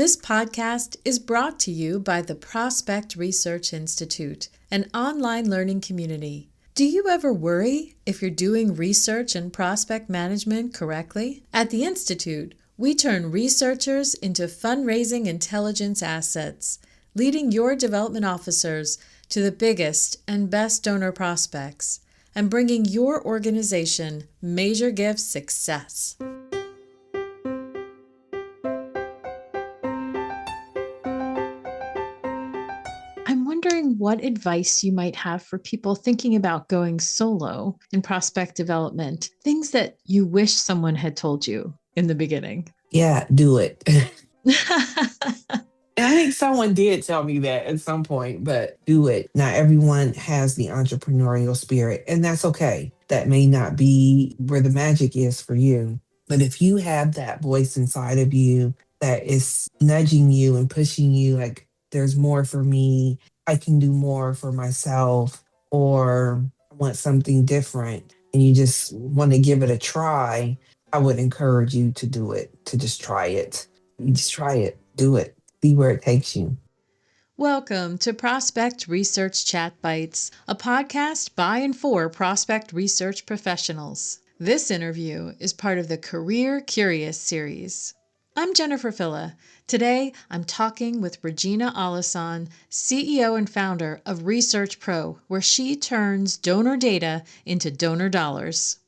This podcast is brought to you by the Prospect Research Institute, an online learning community. Do you ever worry if you're doing research and prospect management correctly? At the Institute, we turn researchers into fundraising intelligence assets, leading your development officers to the biggest and best donor prospects, and bringing your organization major gift success. I'm wondering what advice you might have for people thinking about going solo in prospect development, things that you wish someone had told you in the beginning. Yeah, do it. And I think someone did tell me that at some point, but do it. Not everyone has the entrepreneurial spirit, and that's okay. That may not be where the magic is for you. But if you have that voice inside of you that is nudging you and pushing you, like, there's more for me, I can do more for myself, or I want something different, and you just want to give it a try, I would encourage you to do it, to just try it. You just try it, do it. See where it takes you. Welcome to Prospect Research Chat Bites, a podcast by and for prospect research professionals. This interview is part of the Career Curious series. I'm Jennifer Filla. Today, I'm talking with Regina Alhassan, CEO and founder of ResearchPRO, where she turns donor data into donor dollars.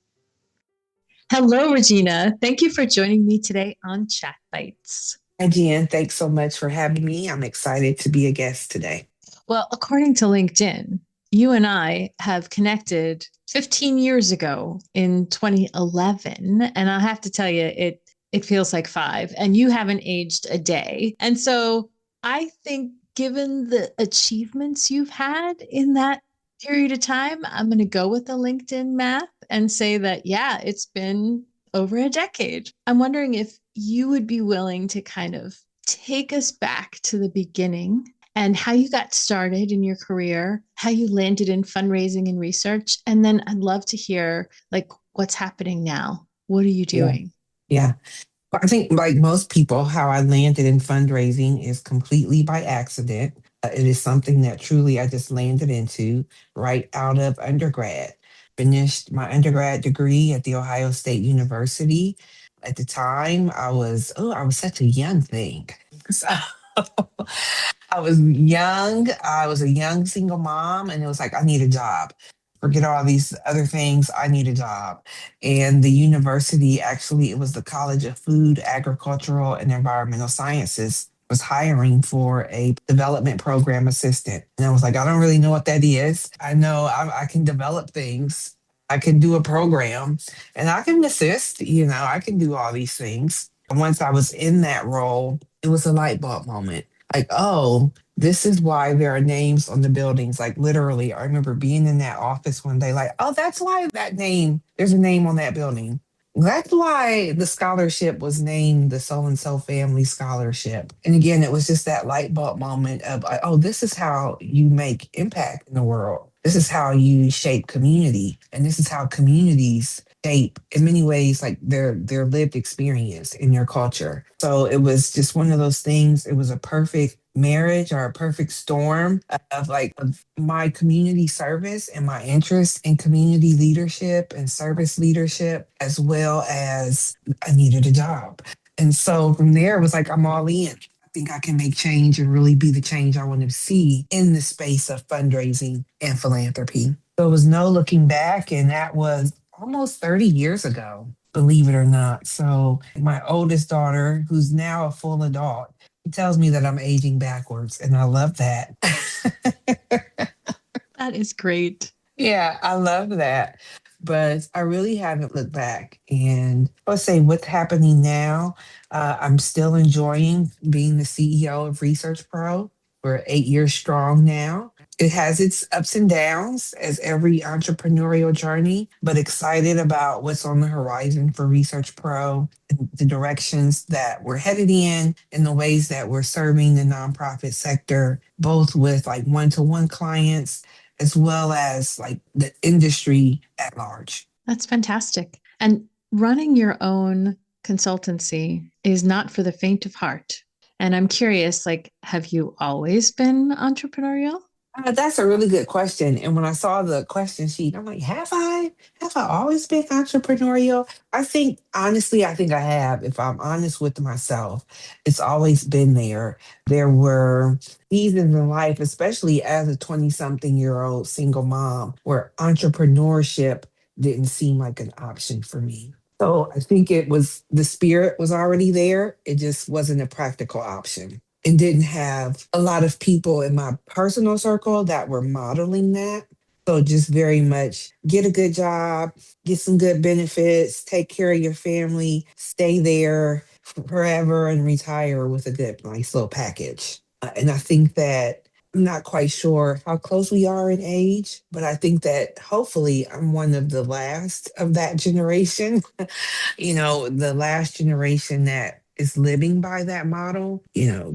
Hello, Regina. Thank you for joining me today on Chat Bites. Hi, Jen. Thanks so much for having me. I'm excited to be a guest today. Well, according to LinkedIn, you and I have connected 15 years ago in 2011. And I have to tell you, it feels like 5, and you haven't aged a day. And so I think given the achievements you've had in that period of time, I'm going to go with the LinkedIn math and say that, yeah, it's been over a decade. I'm wondering if you would be willing to kind of take us back to the beginning and how you got started in your career, how you landed in fundraising and research. And then I'd love to hear like what's happening now. What are you doing? Yeah. I think, like most people, how I landed in fundraising is completely by accident. It is something that truly I just landed into right out of undergrad. Finished my undergrad degree at the Ohio State University. At the time, I was such a young thing. So I was young. I was a young single mom, and it was like, I need a job. Forget all these other things. I need a job. And the university, actually, it was the College of Food, Agricultural, and Environmental Sciences, was hiring for a development program assistant. And I was like, I don't really know what that is. I know I can develop things. I can do a program and I can assist, I can do all these things. And once I was in that role, it was a light bulb moment. Like, oh, this is why there are names on the buildings. Like, literally, I remember being in that office one day, like, oh, that's why there's a name on that building. That's why the scholarship was named the so and so family scholarship. And again, it was just that light bulb moment of, oh, this is how you make impact in the world. This is how you shape community. And this is how communities shape, in many ways, like their lived experience in your culture. So it was just one of those things. It was a perfect marriage or a perfect storm of my community service and my interest in community leadership and service leadership, as well as I needed a job. And so from there, it was like, I'm all in. I think I can make change and really be the change I want to see in the space of fundraising and philanthropy. So it was no looking back. And that was almost 30 years ago, believe it or not. So my oldest daughter, who's now a full adult, he tells me that I'm aging backwards, and I love that. That is great. Yeah, I love that. But I really haven't looked back. And let's say what's happening now, I'm still enjoying being the CEO of ResearchPRO. We're 8 years strong now. It has its ups and downs as every entrepreneurial journey, but excited about what's on the horizon for ResearchPRO, the directions that we're headed in, and the ways that we're serving the nonprofit sector, both with like one-to-one clients as well as like the industry at large. That's fantastic. And running your own consultancy is not for the faint of heart. And I'm curious, like, have you always been entrepreneurial? That's a really good question. And when I saw the question sheet, I'm like, have I? Have I always been entrepreneurial? I think, honestly, I think I have. If I'm honest with myself, it's always been there. There were seasons in life, especially as a 20-something-year-old single mom, where entrepreneurship didn't seem like an option for me. So I think it was the spirit was already there. It just wasn't a practical option and didn't have a lot of people in my personal circle that were modeling that. So just very much get a good job, get some good benefits, take care of your family, stay there forever and retire with a good, nice little package. And I think that I'm not quite sure how close we are in age, but I think that hopefully I'm one of the last of that generation. The last generation that is living by that model.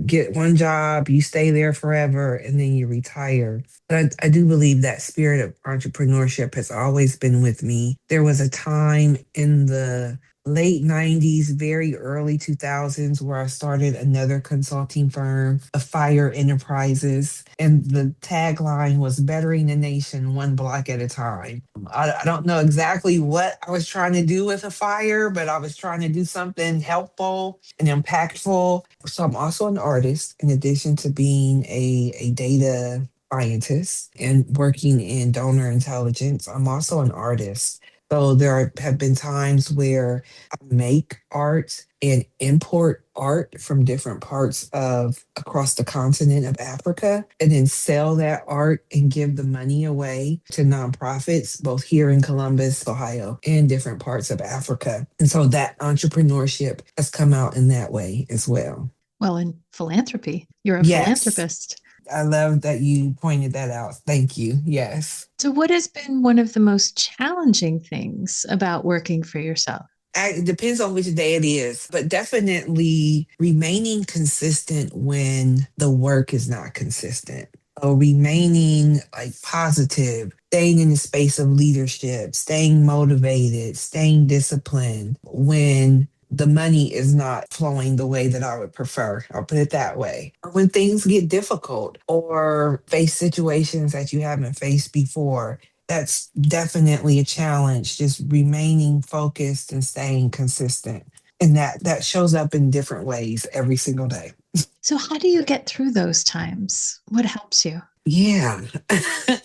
Get one job, you stay there forever, and then you retire. But I do believe that spirit of entrepreneurship has always been with me. There was a time in the late 90s, very early 2000s, where I started another consulting firm, a Fire Enterprises. And the tagline was bettering the nation one block at a time. I don't know exactly what I was trying to do with a fire, but I was trying to do something helpful and impactful. So I'm also an artist, in addition to being a data scientist and working in donor intelligence. I'm also an artist. So have been times where I make art and import art from different parts of across the continent of Africa and then sell that art and give the money away to nonprofits, both here in Columbus, Ohio, and different parts of Africa. And so that entrepreneurship has come out in that way as well. Well, in philanthropy, you're a Yes, philanthropist. I love that you pointed that out. Thank you. Yes. So, what has been one of the most challenging things about working for yourself? It depends on which day it is, but definitely remaining consistent when the work is not consistent. So remaining like positive, staying in the space of leadership, staying motivated, staying disciplined when the money is not flowing the way that I would prefer. I'll put it that way. Or when things get difficult or face situations that you haven't faced before, that's definitely a challenge, just remaining focused and staying consistent. And that shows up in different ways every single day. So, how do you get through those times? What helps you? Yeah,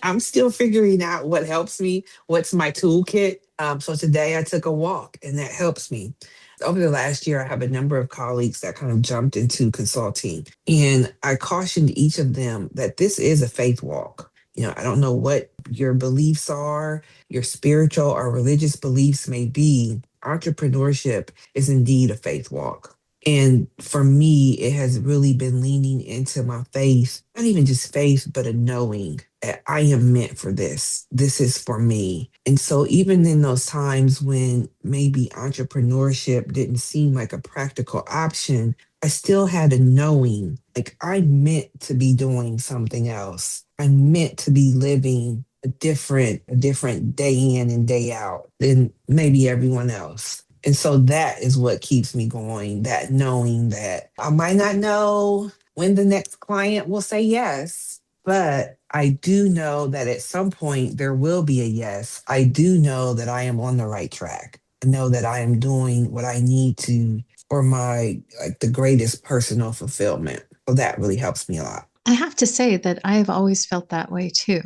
I'm still figuring out what helps me, what's my toolkit. So today I took a walk and that helps me. Over the last year, I have a number of colleagues that kind of jumped into consulting. And I cautioned each of them that this is a faith walk. I don't know what your beliefs are, your spiritual or religious beliefs may be. Entrepreneurship is indeed a faith walk. And for me, it has really been leaning into my faith, not even just faith, but a knowing that I am meant for this. This is for me. And so, even in those times when maybe entrepreneurship didn't seem like a practical option, I still had a knowing like I meant to be doing something else. I meant to be living a different day in and day out than maybe everyone else. And so that is what keeps me going, that knowing that I might not know when the next client will say yes, but I do know that at some point there will be a yes. I do know that I am on the right track. I know that I am doing what I need to for my like the greatest personal fulfillment. So that really helps me a lot. I have to say that I have always felt that way too.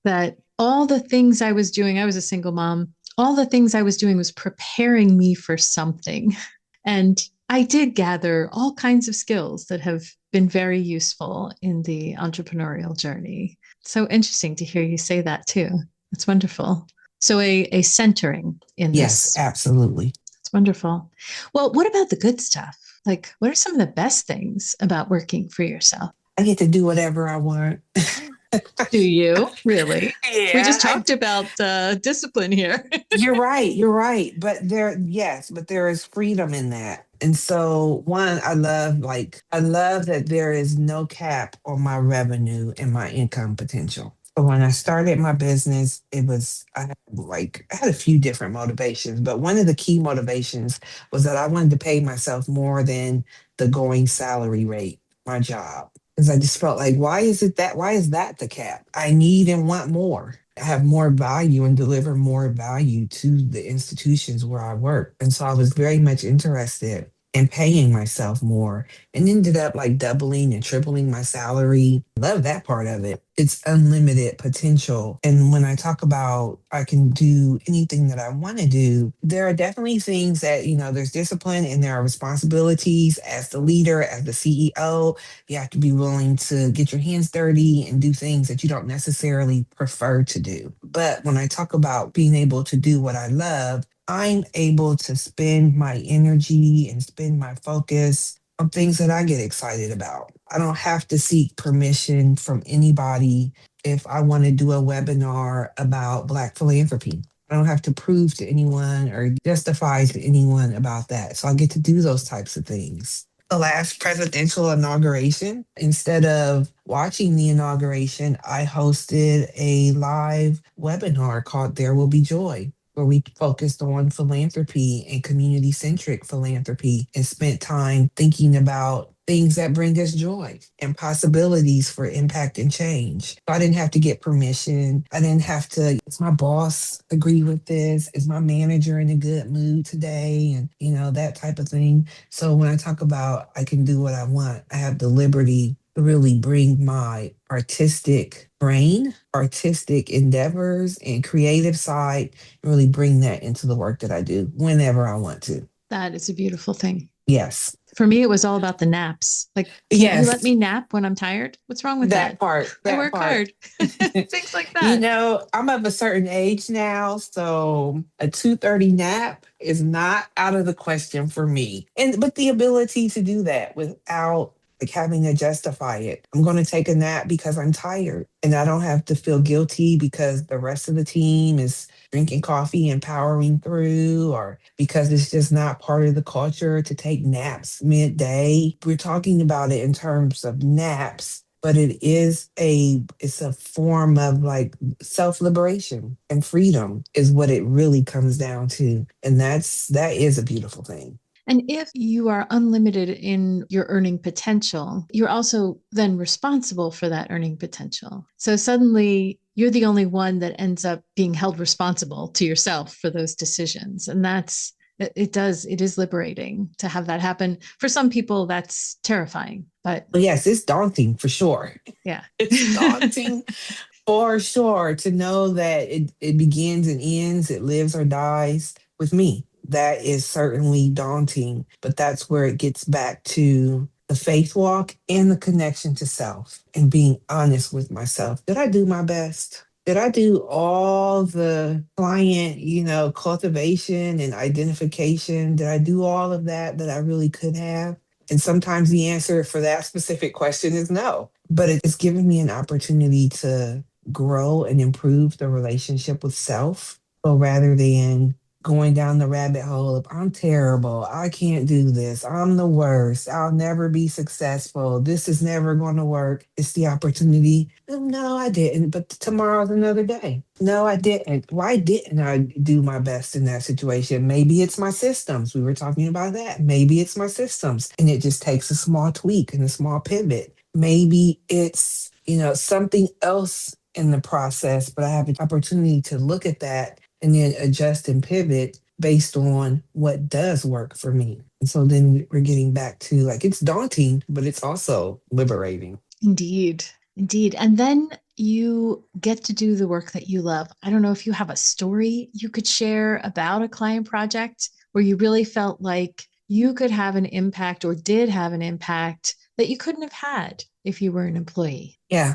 That all the things I was doing, I was a single mom, all the things I was doing was preparing me for something. And I did gather all kinds of skills that have been very useful in the entrepreneurial journey. So interesting to hear you say that too. It's wonderful. So a centering in Yes, this. absolutely. It's wonderful. Well, what about the good stuff? Like, what are some of the best things about working for yourself? I get to do whatever I want. Do you really? We Yeah, just talked about discipline here. you're right. You're right. But there is freedom in that. And so, one, I love that there is no cap on my revenue and my income potential. So when I started my business, I had a few different motivations, but one of the key motivations was that I wanted to pay myself more than the going salary rate. my job. Because I just felt like, why is that the cap? I need and want more. I have more value and deliver more value to the institutions where I work. And so I was very much interested in paying myself more and ended up like doubling and tripling my salary. Love that part of it. It's unlimited potential. And when I talk about I can do anything that I want to do, there are definitely things that, there's discipline and there are responsibilities as the leader, as the CEO. You have to be willing to get your hands dirty and do things that you don't necessarily prefer to do. But when I talk about being able to do what I love, I'm able to spend my energy and spend my focus on things that I get excited about. I don't have to seek permission from anybody if I want to do a webinar about Black philanthropy. I don't have to prove to anyone or justify to anyone about that. So I get to do those types of things. The last presidential inauguration, instead of watching the inauguration, I hosted a live webinar called There Will Be Joy, where we focused on philanthropy and community centric philanthropy and spent time thinking about things that bring us joy and possibilities for impact and change. So I didn't have to get permission. I didn't have to, does my boss agree with this? Is my manager in a good mood today? And, that type of thing. So when I talk about I can do what I want, I have the liberty to really bring my artistic brain, artistic endeavors, and creative side, and really bring that into the work that I do whenever I want to. That is a beautiful thing. Yes. For me, it was all about the naps. Like, can't you let Yes. me nap when I'm tired? What's wrong with That that? part, I that work part. hard. Things like that. I'm of a certain age now, so a 2:30 nap is not out of the question for me. And but the ability to do that without like having to justify it. I'm going to take a nap because I'm tired, and I don't have to feel guilty because the rest of the team is drinking coffee and powering through, or because it's just not part of the culture to take naps midday. We're talking about it in terms of naps, but it's a form of like self-liberation and freedom is what it really comes down to. And that is a beautiful thing. And if you are unlimited in your earning potential, you're also then responsible for that earning potential. So suddenly you're the only one that ends up being held responsible to yourself for those decisions. And it is liberating to have that happen. For some people, that's terrifying, but But yes, it's daunting for sure. yeah. It's daunting for sure to know that it begins and ends, it lives or dies with me. That is certainly daunting, but that's where it gets back to the faith walk and the connection to self and being honest with myself. Did I do my best? Did I do all the client, cultivation and identification? Did I do all of that I really could have? And sometimes the answer for that specific question is no. But it's given me an opportunity to grow and improve the relationship with self. So rather than going down the rabbit hole of, I'm terrible, I can't do this, I'm the worst, I'll never be successful, this is never going to work, it's the opportunity. No, I didn't, but tomorrow's another day. No, I didn't. Why didn't I do my best in that situation? Maybe it's my systems. We were talking about that. Maybe it's my systems. And it just takes a small tweak and a small pivot. Maybe it's, something else in the process, but I have an opportunity to look at that and then adjust and pivot based on what does work for me. And so then we're getting back to like, it's daunting, but it's also liberating. Indeed. Indeed. And then you get to do the work that you love. I don't know if you have a story you could share about a client project where you really felt like you could have an impact or did have an impact that you couldn't have had if you were an employee. Yeah,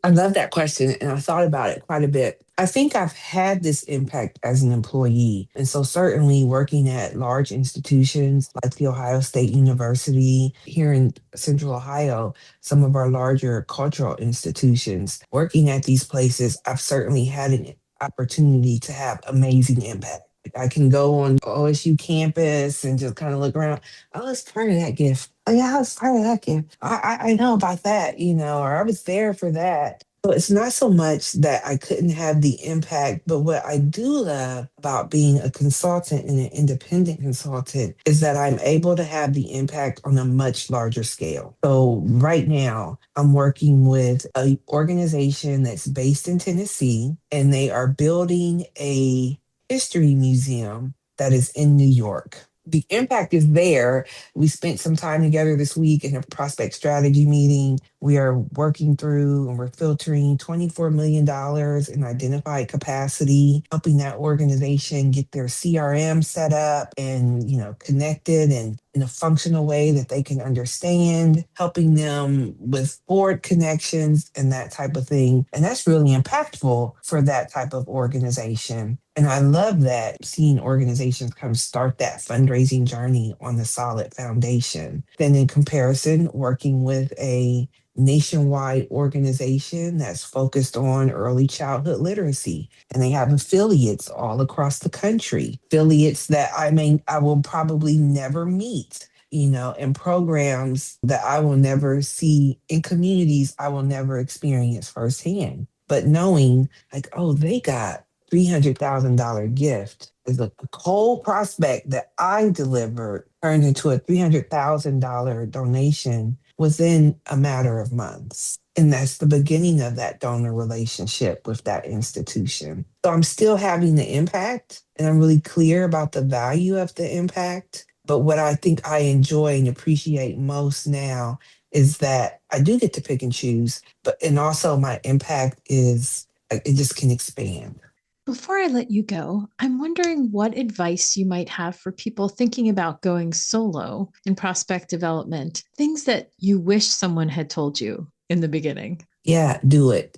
I love that question. And I thought about it quite a bit. I think I've had this impact as an employee. And so, certainly, working at large institutions like The Ohio State University here in Central Ohio, some of our larger cultural institutions, working at these places, I've certainly had an opportunity to have amazing impact. I can go on OSU campus and just kind of look around. Oh, it's part of that gift. Oh, yeah, I was part of that gift. I know about that, or I was there for that. So it's not so much that I couldn't have the impact, but what I do love about being a consultant and an independent consultant is that I'm able to have the impact on a much larger scale. So right now, I'm working with an organization that's based in Tennessee, and they are building a history museum that is in New York. The impact is there. We spent some time together this week in a prospect strategy meeting. We are working through and we're filtering $24 million in identified capacity, helping that organization get their CRM set up and, connected and in a functional way that they can understand, helping them with board connections and that type of thing. And that's really impactful for that type of organization. And I love that seeing organizations kind of start that fundraising journey on a solid foundation. Then, in comparison, working with a nationwide organization that's focused on early childhood literacy, and they have affiliates all across the country, affiliates that I will probably never meet, and programs that I will never see in communities I will never experience firsthand. But knowing like, oh, they got $300,000 gift is a cold prospect that I delivered turned into a $300,000 donation within a matter of months. And that's the beginning of that donor relationship with that institution. So I'm still having the impact and I'm really clear about the value of the impact. But what I think I enjoy and appreciate most now is that I do get to pick and choose, and also my impact is it just can expand. Before I let you go, I'm wondering what advice you might have for people thinking about going solo in prospect development, things that you wish someone had told you in the beginning. Yeah, do it.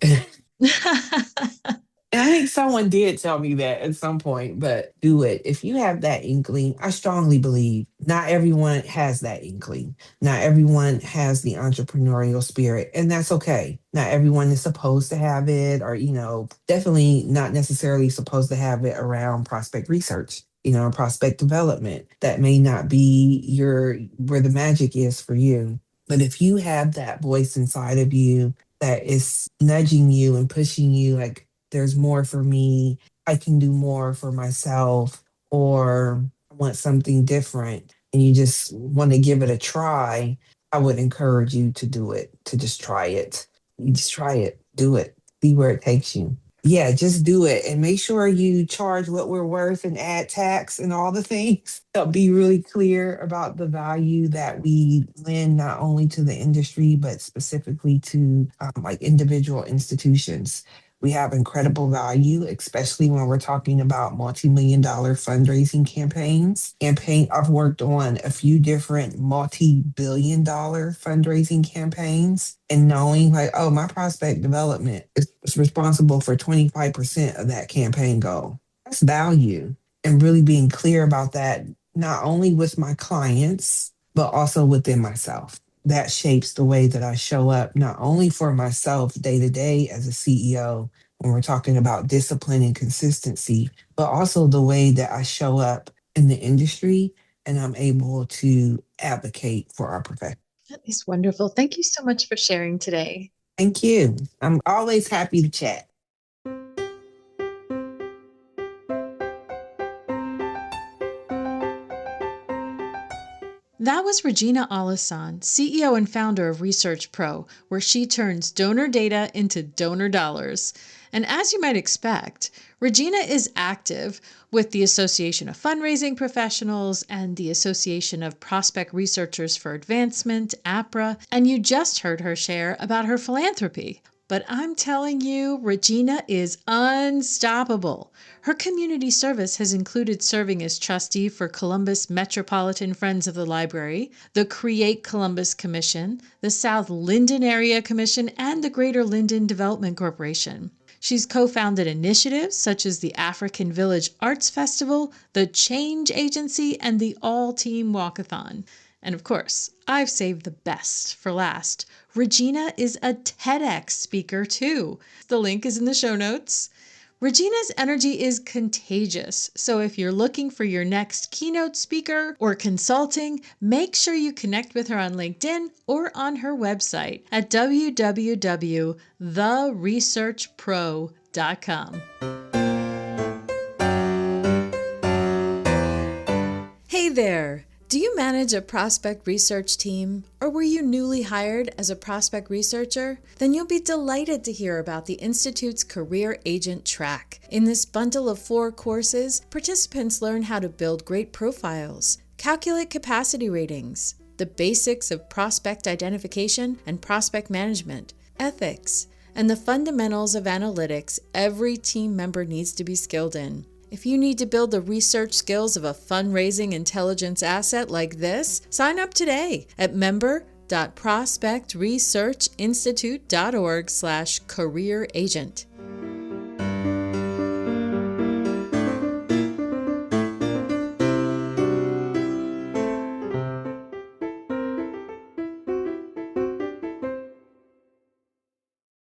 And I think someone did tell me that at some point, but do it. If you have that inkling, I strongly believe not everyone has that inkling. Not everyone has the entrepreneurial spirit, and that's okay. Not everyone is supposed to have it, or, definitely not necessarily supposed to have it around prospect research. Prospect development. That may not be where the magic is for you. But if you have that voice inside of you that is nudging you and pushing you, like, there's more for me. I can do more for myself, or I want something different, and you just want to give it a try, I would encourage you to do it, to just try it. You just try it, do it, see where it takes you. Yeah, just do it and make sure you charge what we're worth and add tax and all the things. Be really clear about the value that we lend not only to the industry, but specifically to like individual institutions. We have incredible value, especially when we're talking about multi-million dollar fundraising campaigns. I've worked on a few different multi-billion dollar fundraising campaigns, and knowing like, oh, my prospect development is responsible for 25% of that campaign goal. That's value. And really being clear about that, not only with my clients, but also within myself. That shapes the way that I show up, not only for myself day to day as a CEO, when we're talking about discipline and consistency, but also the way that I show up in the industry and I'm able to advocate for our profession. That is wonderful. Thank you so much for sharing today. Thank you. I'm always happy to chat. That was Regina Alhassan, CEO and founder of ResearchPRO, where she turns donor data into donor dollars. And as you might expect, Regina is active with the Association of Fundraising Professionals and the Association of Prospect Researchers for Advancement, APRA, and you just heard her share about her philanthropy. But I'm telling you, Regina is unstoppable. Her community service has included serving as trustee for Columbus Metropolitan Friends of the Library, the Create Columbus Commission, the South Linden Area Commission, and the Greater Linden Development Corporation. She's co-founded initiatives such as the African Village Arts Festival, the Change Agency, and the All Team Walkathon. And of course, I've saved the best for last. Regina is a TEDx speaker too. The link is in the show notes. Regina's energy is contagious, so if you're looking for your next keynote speaker or consulting, make sure you connect with her on LinkedIn or on her website at www.theresearchpro.com. Hey there! Do you manage a prospect research team, or were you newly hired as a prospect researcher? Then you'll be delighted to hear about the Institute's Career Agent Track. In this bundle of 4 courses, participants learn how to build great profiles, calculate capacity ratings, the basics of prospect identification and prospect management, ethics, and the fundamentals of analytics every team member needs to be skilled in. If you need to build the research skills of a fundraising intelligence asset like this, sign up today at member.prospectresearchinstitute.org/career agent.